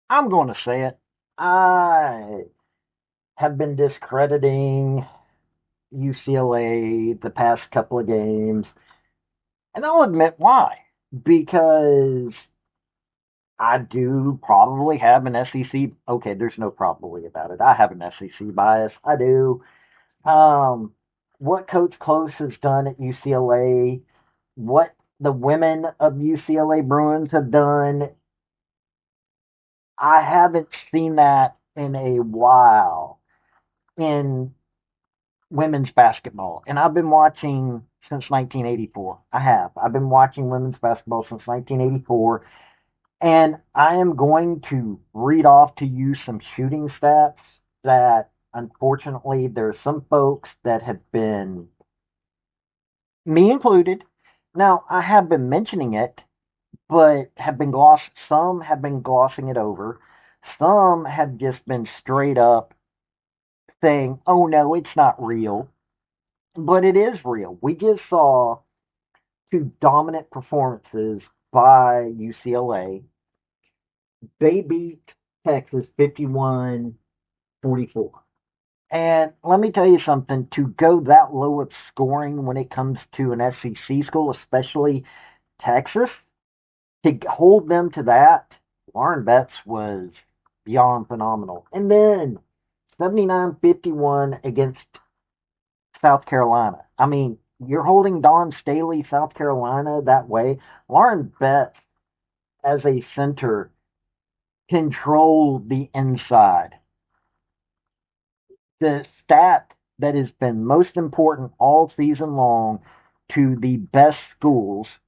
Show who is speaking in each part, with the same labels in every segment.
Speaker 1: I'm going to say it. I have been discrediting UCLA the past couple of games, and I'll admit why. Because I do probably have an SEC. Okay, there's no probably about it. I have an SEC bias. I do. Um, what Coach Close has done at UCLA, what the women of UCLA Bruins have done, I haven't seen that in a while in women's basketball. And I've been watching since 1984. I have. I've been watching women's basketball since 1984. And I am going to read off to you some shooting stats that unfortunately there's some folks that have been, me included. Now, I have been mentioning it, but some have been glossing it over. Some have just been straight up saying, oh no, it's not real. But it is real. We just saw two dominant performances by UCLA. They beat Texas 51-44. And let me tell you something, to go that low of scoring when it comes to an SEC school, especially Texas, to hold them to that, Lauren Betts was beyond phenomenal. And then 79-51 against South Carolina. I mean, you're holding Dawn Staley, South Carolina, that way. Lauren Betts, as a center, controlled the inside. The stat that has been most important all season long to the best schools,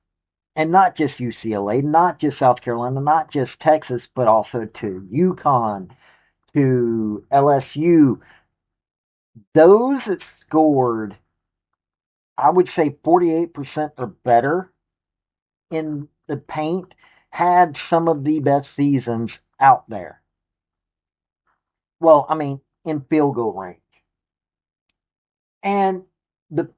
Speaker 1: and not just UCLA, not just South Carolina, not just Texas, but also to UConn, to LSU, those that scored, I would say 48% or better in the paint had some of the best seasons out there. Well, I mean, in field goal range. And the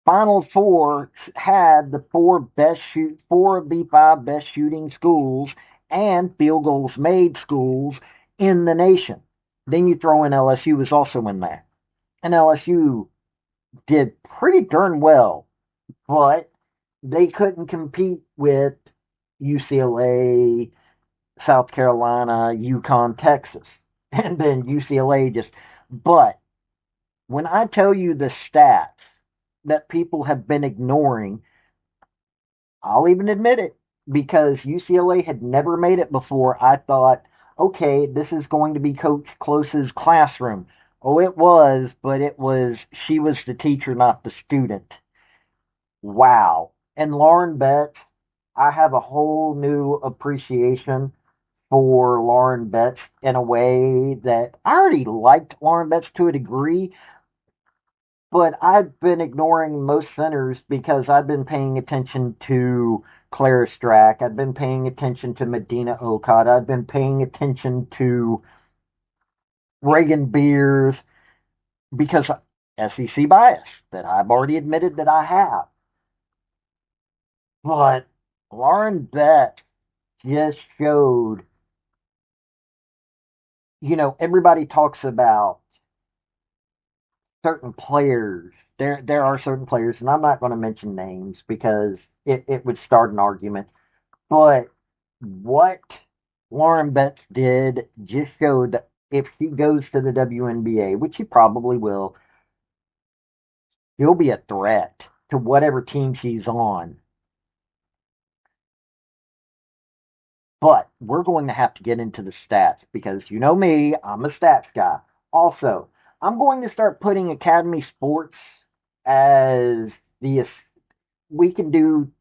Speaker 1: Final Four had the four of the five best shooting schools and field goals made schools in the nation. Then you throw in LSU was also in that. And LSU did pretty darn well, but they couldn't compete with UCLA, South Carolina, UConn, Texas. And then UCLA just, but when I tell you the stats that people have been ignoring, I'll even admit it because UCLA had never made it before. I thought, okay, this is going to be Coach Close's classroom. Oh, it was, but she was the teacher, not the student. Wow. And Lauren Betts, I have a whole new appreciation for Lauren Betts in a way that I already liked Lauren Betts to a degree, but I've been ignoring most centers because I've been paying attention to Clara Strack. I've been paying attention to Medina Okada. I've been paying attention to Reagan Beers because SEC bias that I've already admitted that I have. But Lauren Betts just showed, everybody talks about certain players. There are certain players, and I'm not going to mention names because it would start an argument. But what Lauren Betts did just showed that if she goes to the WNBA, which she probably will, she'll be a threat to whatever team she's on. But we're going to have to get into the stats because you know me, I'm a stats guy. Also, I'm going to start putting Academy Sports as we can do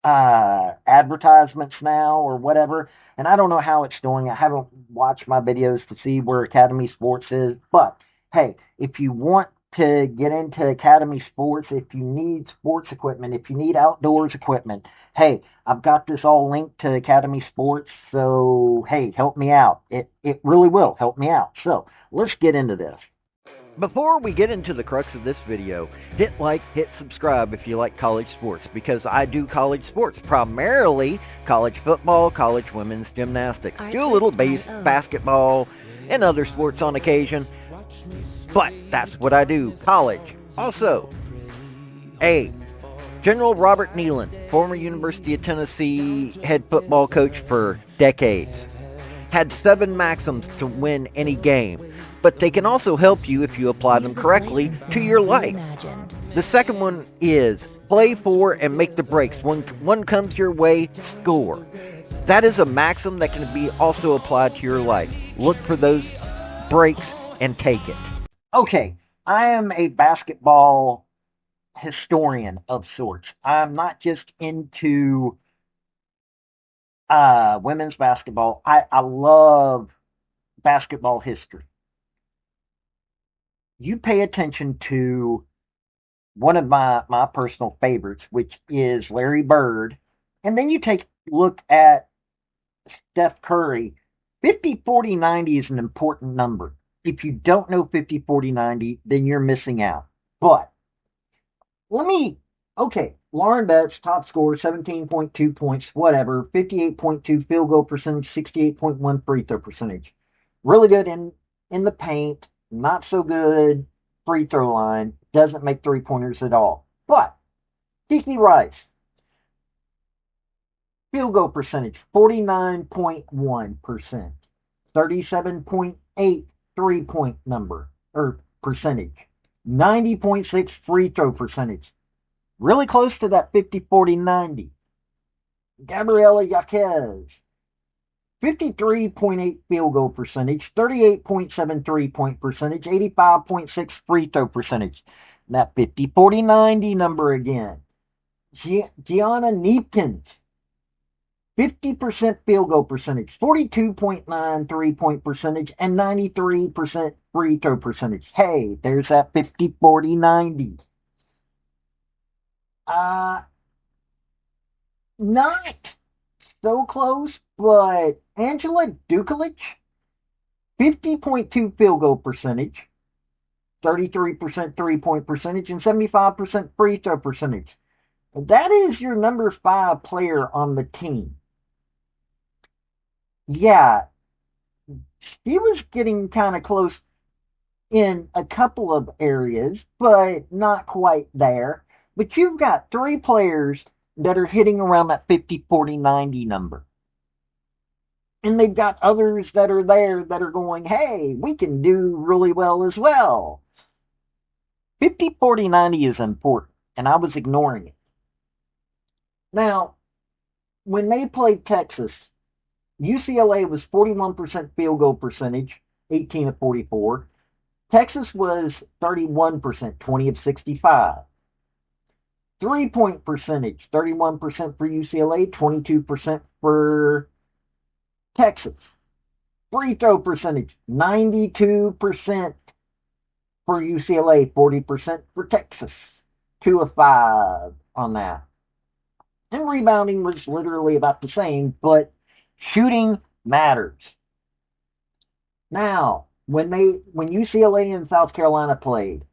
Speaker 1: advertisements now or whatever. And I don't know how it's doing. I haven't watched my videos to see where Academy Sports is. But hey, if you want to get into Academy Sports, if you need sports equipment, if you need outdoors equipment, hey, I've got this all linked to Academy Sports. So hey, help me out. It really will help me out. So let's get into this.
Speaker 2: Before we get into the crux of this video, hit like, hit subscribe if you like college sports, because I do college sports, primarily college football, college women's gymnastics, do a little basketball and other sports on occasion, but that's what I do, college. Also, General Robert Neyland, former University of Tennessee head football coach for decades, had 7 maxims to win any game, but they can also help you if you apply them correctly to your life. The second one is play for and make the breaks. When one comes your way, score. That is a maxim that can be also applied to your life. Look for those breaks and take it.
Speaker 1: Okay, I am a basketball historian of sorts. I'm not just into women's basketball. I love basketball history. You pay attention to one of my personal favorites, which is Larry Bird, and then you take a look at Steph Curry. 50, 40, 90 is an important number. If you don't know 50, 40, 90, then you're missing out. But Lauren Betts, top scorer, 17.2 points, whatever, 58.2 field goal percentage, 68.1 free throw percentage. Really good in the paint, not so good free throw line, doesn't make three-pointers at all. But Kiki Rice, field goal percentage, 49.1%, 37.8 three-point number, or percentage, 90.6 free throw percentage. Really close to that 50, 40, 90. Gabriela Jaquez, 53.8 field goal percentage, 38.7 3-point percentage, 85.6 free throw percentage. That 50, 40, 90 number again. Gianna Kneepkens, 50% field goal percentage, 42.9 3-point percentage, and 93% free throw percentage. Hey, there's that 50, 40, 90. Not so close, but Angela Dukelich, 50.2 field goal percentage, 33% three-point percentage, and 75% free throw percentage. That is your number 5 player on the team. Yeah, she was getting kind of close in a couple of areas, but not quite there. But you've got 3 players that are hitting around that 50, 40, 90 number. And they've got others that are there that are going, hey, we can do really well as well. 50, 40, 90 is important, and I was ignoring it. Now, when they played Texas, UCLA was 41% field goal percentage, 18 of 44. Texas was 31%, 20 of 65. 3-point percentage, 31% for UCLA, 22% for Texas. Free throw percentage, 92% for UCLA, 40% for Texas. 2 of 5 on that. And rebounding was literally about the same, but shooting matters. Now, when UCLA and South Carolina played,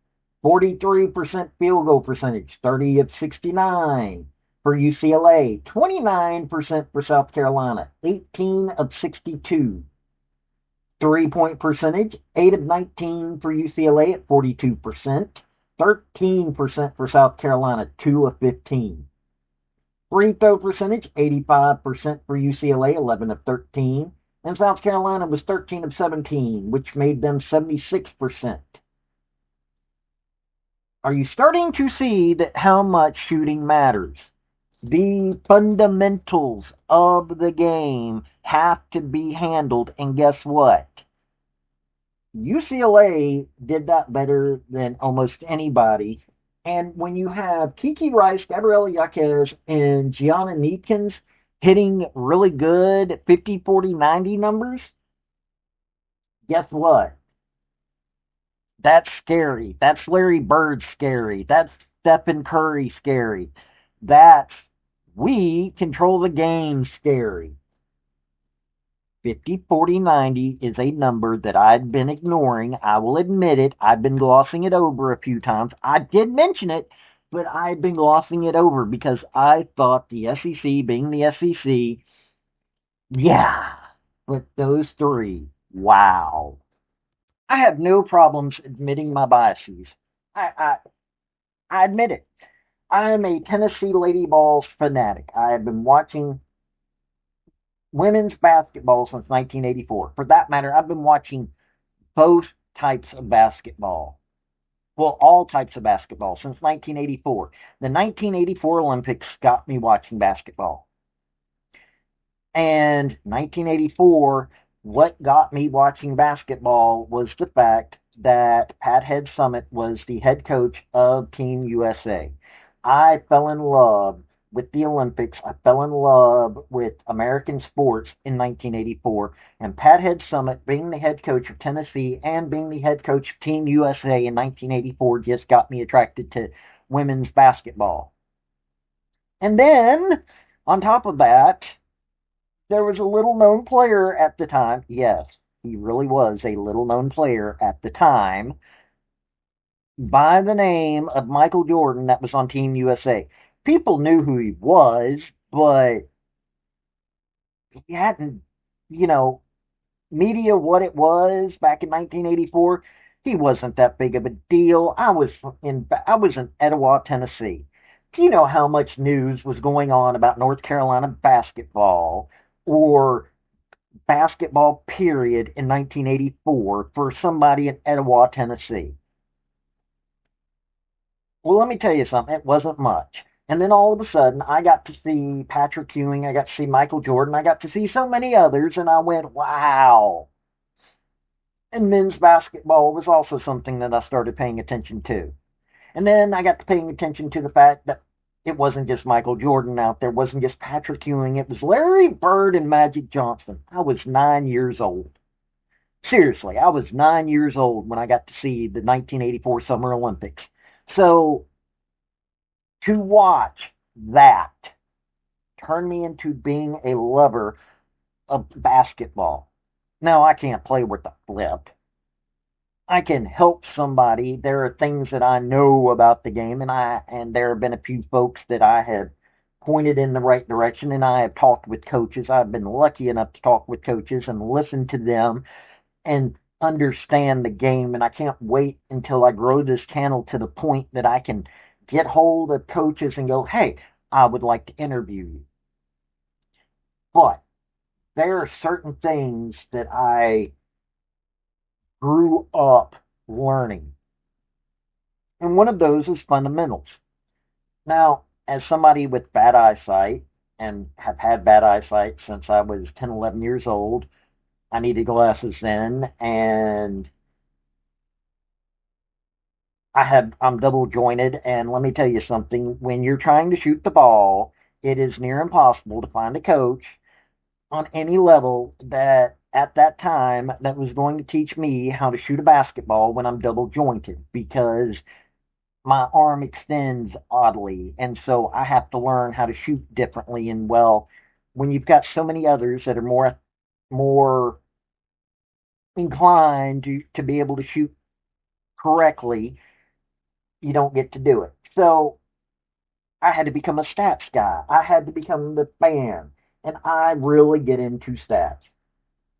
Speaker 1: 43% field goal percentage, 30 of 69 for UCLA, 29% for South Carolina, 18 of 62. 3-point percentage, 8 of 19 for UCLA at 42%, 13% for South Carolina, 2 of 15. Free throw percentage, 85% for UCLA, 11 of 13, and South Carolina was 13 of 17, which made them 76%. Are you starting to see that how much shooting matters? The fundamentals of the game have to be handled, and guess what? UCLA did that better than almost anybody. And when you have Kiki Rice, Gabriela Jaquez, and Gianna Kneepkens hitting really good 50, 40, 90 numbers, guess what? That's scary. That's Larry Bird scary. That's Stephen Curry scary. That's we control the game scary. 50, 40, 90 is a number that I'd been ignoring. I will admit it. I've been glossing it over a few times. I did mention it, but I've been glossing it over because I thought the SEC, being the SEC, yeah, but those three, wow. I have no problems admitting my biases. I, I, I admit it. I am a Tennessee Lady Balls fanatic. I have been watching women's basketball since 1984. For that matter, I've been watching both types of basketball. Well, all types of basketball since 1984. The 1984 Olympics got me watching basketball. And 1984, what got me watching basketball was the fact that Pat Head Summit was the head coach of Team USA. I fell in love with the Olympics. I fell in love with American sports in 1984. And Pat Head Summit, being the head coach of Tennessee and being the head coach of Team USA in 1984, just got me attracted to women's basketball. And then, on top of that, there was a little known player at the time. Yes, he really was a little known player at the time by the name of Michael Jordan that was on Team USA. People knew who he was, but he hadn't, you know, media what it was back in 1984. He wasn't that big of a deal. I was in Etowah, Tennessee. Do you know how much news was going on about North Carolina basketball or basketball period in 1984 for somebody in Etowah, Tennessee? Well, let me tell you something. It wasn't much. And then all of a sudden, I got to see Patrick Ewing. I got to see Michael Jordan. I got to see so many others, and I went, wow. And men's basketball was also something that I started paying attention to. And then I got to paying attention to the fact that it wasn't just Michael Jordan out there. It wasn't just Patrick Ewing. It was Larry Bird and Magic Johnson. I was 9 years old. Seriously, I was 9 years old when I got to see the 1984 Summer Olympics. So to watch that turned me into being a lover of basketball. Now, I can't play with the flip. I can help somebody. There are things that I know about the game, and there have been a few folks that I have pointed in the right direction, and I have talked with coaches. I've been lucky enough to talk with coaches and listen to them and understand the game. And I can't wait until I grow this channel to the point that I can get hold of coaches and go, hey, I would like to interview you. But there are certain things that I grew up learning. And one of those is fundamentals. Now, as somebody with bad eyesight and have had bad eyesight since I was 10, 11 years old, I needed glasses then, and I'm double jointed, and let me tell you something. When you're trying to shoot the ball, it is near impossible to find a coach on any level that at that time that was going to teach me how to shoot a basketball when I'm double jointed because my arm extends oddly, and so I have to learn how to shoot differently. And well, when you've got so many others that are more inclined to be able to shoot correctly, you don't get to do it. So I had to become a stats guy. I had to become the fan. And I really get into stats.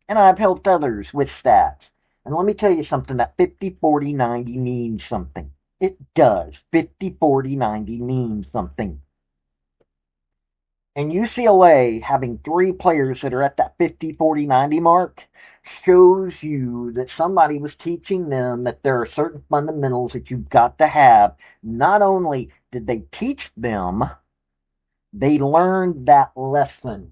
Speaker 1: And I've helped others with stats. And let me tell you something, that 50, 40, 90 means something. It does. 50, 40, 90 means something. And UCLA having three players that are at that 50, 40, 90 mark shows you that somebody was teaching them that there are certain fundamentals that you've got to have. Not only did they teach them, they learned that lesson.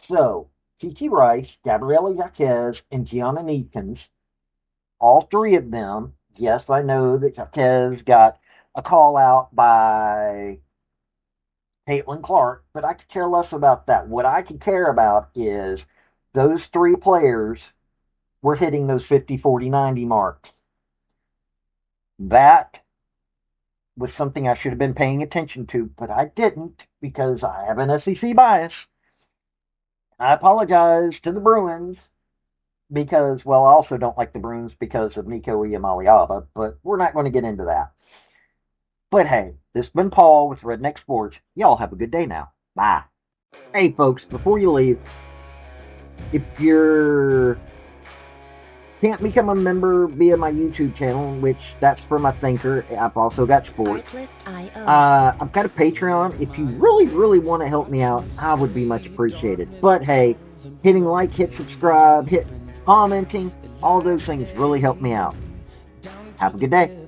Speaker 1: So, Kiki Rice, Gabriela Jaquez, and Gianna Kneepkens, all three of them, yes, I know that Jaquez got a call out by Caitlin Clark, but I could care less about that. What I could care about is those three players were hitting those 50, 40, 90 marks. That was something I should have been paying attention to, but I didn't because I have an SEC bias. I apologize to the Bruins because, well, I also don't like the Bruins because of Nico Iamaliava, but we're not going to get into that. But hey, this has been Paul with Redneck Sports. Y'all have a good day now. Bye. Hey, folks, before you leave, if you're can't become a member via my YouTube channel, which that's for my thinker. I've also got sports. I've got a Patreon. If you really, really want to help me out, I would be much appreciated. But hey, hitting like, hit subscribe, hit commenting, all those things really help me out. Have a good day.